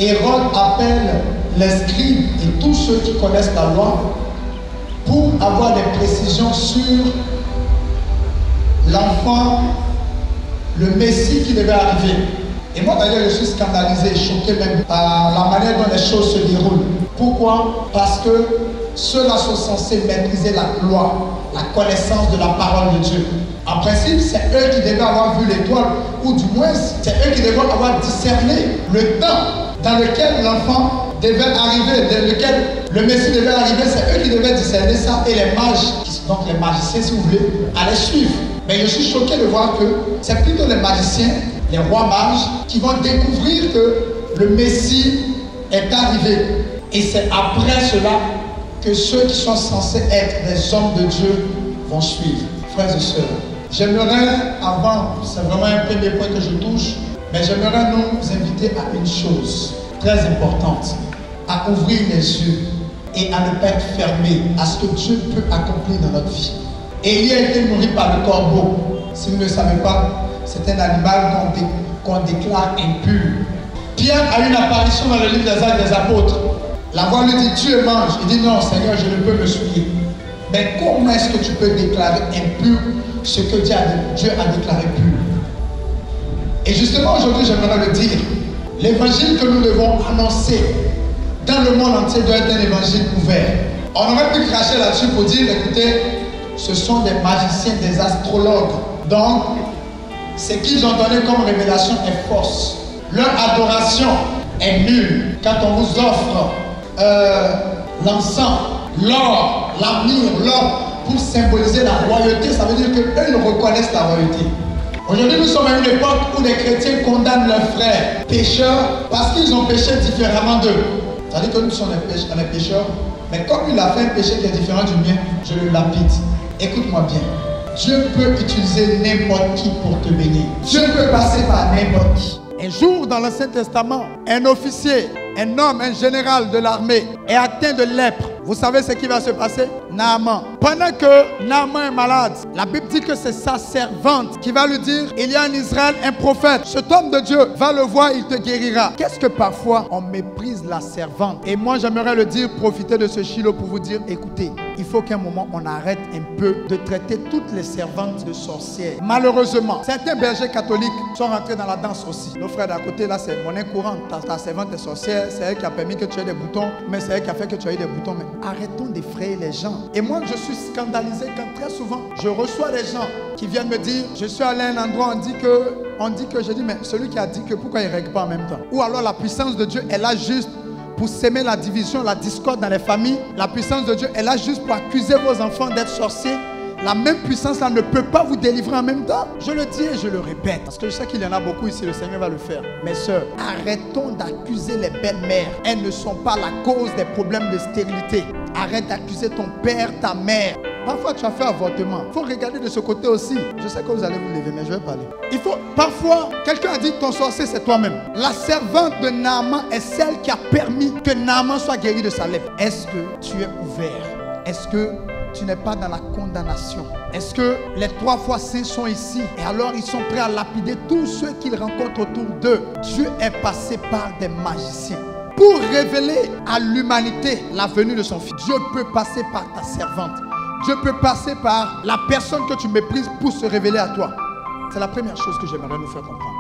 Hérode appelle les scribes et tous ceux qui connaissent la loi pour avoir des précisions sur l'enfant, le Messie qui devait arriver. Et moi d'ailleurs je suis scandalisé, choqué même par la manière dont les choses se déroulent. Pourquoi? Parce que ceux-là sont censés maîtriser la loi, la connaissance de la parole de Dieu. En principe, c'est eux qui devaient avoir vu l'étoile, ou du moins, c'est eux qui devaient avoir discerné le temps dans lequel l'enfant devait arriver, dans lequel le Messie devait arriver. C'est eux qui devaient discerner ça, et les mages, donc les magiciens si vous voulez, allaient suivre. Mais je suis choqué de voir que c'est plutôt les magiciens, les rois mages, qui vont découvrir que le Messie est arrivé. Et c'est après cela que ceux qui sont censés être des hommes de Dieu vont suivre. Frères et sœurs, j'aimerais, avant, c'est vraiment un premier point que je touche, mais j'aimerais nous inviter à une chose très importante, à ouvrir les yeux et à ne pas être fermé à ce que Dieu peut accomplir dans notre vie. Élie a été nourri par le corbeau. Si vous ne le savez pas, c'est un animal qu'on déclare impur. Pierre a eu une apparition dans le livre des Actes des Apôtres. La voix lui dit, Dieu mange. Il dit, non Seigneur, je ne peux me souiller. Mais comment est-ce que tu peux déclarer impur ce que Dieu a déclaré pur? Et justement aujourd'hui, j'aimerais le dire. L'évangile que nous devons annoncer dans le monde entier doit être un évangile ouvert. On aurait pu cracher là-dessus pour dire, écoutez, ce sont des magiciens, des astrologues. Donc, ce qu'ils ont donné comme révélation est fausse. Leur adoration est nulle. Quand on vous offre l'encens, l'or, la myrrhe, l'or, pour symboliser la royauté, ça veut dire qu'eux, ils reconnaissent la royauté. Aujourd'hui, nous sommes à une époque où les chrétiens condamnent leurs frères pécheurs parce qu'ils ont péché différemment d'eux. C'est-à-dire que nous sommes des pécheurs, mais comme il a fait un péché qui est différent du mien, je le lapide. Écoute-moi bien. Dieu peut utiliser n'importe qui pour te bénir. Dieu peut passer par n'importe qui. Un jour dans l'Ancien Testament, un officier, un homme, un général de l'armée est atteint de lèpre. Vous savez ce qui va se passer? Naaman. Pendant que Naaman est malade, la Bible dit que c'est sa servante qui va lui dire, il y a en Israël un prophète. Cet homme de Dieu, va le voir, il te guérira. Qu'est-ce que parfois on méprise la servante? Et moi j'aimerais le dire, profiter de ce Shiloh pour vous dire, écoutez, il faut qu'à un moment on arrête un peu de traiter toutes les servantes de sorcières. Malheureusement, certains bergers catholiques sont rentrés dans la danse aussi. Nos frères d'à côté, là c'est monnaie courante. Ta servante est sorcière, c'est elle qui a permis que tu aies des boutons, mais c'est elle qui a fait que tu aies des boutons. Mais arrêtons d'effrayer les gens. Et moi je suis scandalisé quand très souvent je reçois des gens qui viennent me dire, je suis allé à un endroit, on dit que, je dis, mais celui qui a dit que pourquoi il ne règle pas en même temps? Ou alors la puissance de Dieu est là juste pour s'aimer la division, la discorde dans les familles. La puissance de Dieu est là juste pour accuser vos enfants d'être sorciers. La même puissance là ne peut pas vous délivrer en même temps. Je le dis et je le répète, parce que je sais qu'il y en a beaucoup ici, le Seigneur va le faire. Mes sœurs, arrêtons d'accuser les belles-mères. Elles ne sont pas la cause des problèmes de stérilité. Arrête d'accuser ton père, ta mère. Parfois tu as fait avortement. Il faut regarder de ce côté aussi. Je sais que vous allez vous lever, mais je vais parler. Parfois, quelqu'un a dit ton sorcier c'est toi-même. La servante de Naaman est celle qui a permis que Naaman soit guéri de sa lèpre. Est-ce que tu es ouvert? Est-ce que tu n'es pas dans la condamnation? Est-ce que les 3 fois saints sont ici? Et alors ils sont prêts à lapider tous ceux qu'ils rencontrent autour d'eux. Dieu est passé par des magiciens pour révéler à l'humanité la venue de son Fils. Dieu peut passer par ta servante. Dieu peut passer par la personne que tu méprises pour se révéler à toi. C'est la première chose que j'aimerais nous faire comprendre.